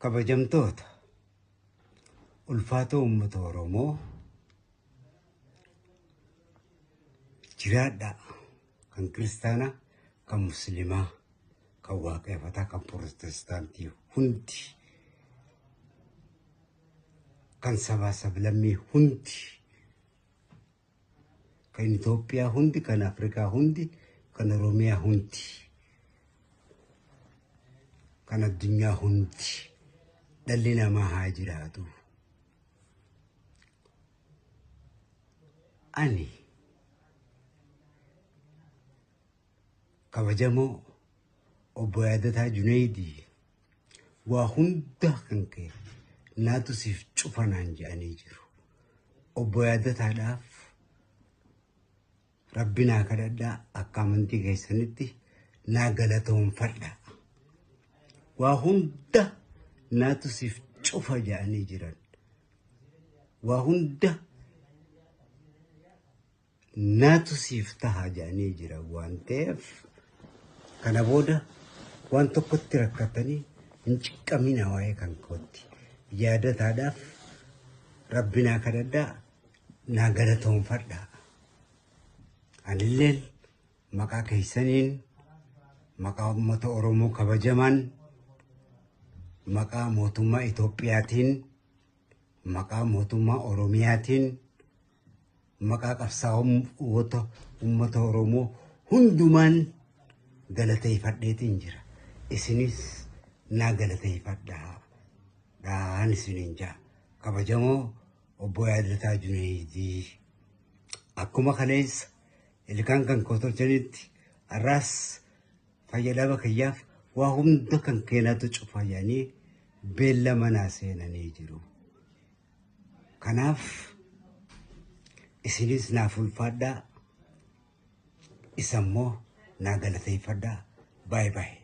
kabajamtoota ulfaatoo uummata Oromoo jiraadha kan kiristaana kan musliimaa kan waaqeffataa kan protestaantii hundi kan sabaa sablammii hundi kan Itoophiyaa hundi kan Afrikaa hundi kan Oromiyaa hundi kan addunyaa hundi dhalli namaa haa jiraatu. Ani kabajamoo obbo Yaadataa Junaydii waa hunda kan ka'e naatu siif cufanaan jedhanii jiru. Obbo Yaadataadhaaf Rabbi naa kadhadhaa akka amantii keessanitti naa galatoomfadhaa. Waa hunda naatu siif cufa jedhanii jiran. Waa hunda naatu siif taha jedhanii jiran waan ta'eef kana booda waan tokkotti rakkatanii hin ciqqamina waa'ee kan kootti. Yaadataadhaaf Rabbi naa kadhadhaa naa galatoomfadhaa. Anilleen maqaa keessaniin maqaa uummata Oromoo kabajamaan maqaa mootummaa Itoophiyaatiin maqaa mootummaa Oromiyaatiin maqaa qabsaa'ota uummata Oromoo hundumaan galateeffadheetiin jira. Isinis naa galateeffadhaa. Dhaan isiniin jaa kabajamoo obbo Yaadataa Junaydii akkuma kaleessa ilkaan kan kootolchanitti arraas fayyadama kiyyaaf waa hunda kan keenatu cufa jedhanii beellama naa seenanii jiru. Kanaaf isinis naaf ulfaadhaa isammoo naa galateeffadhaa. Bye bye.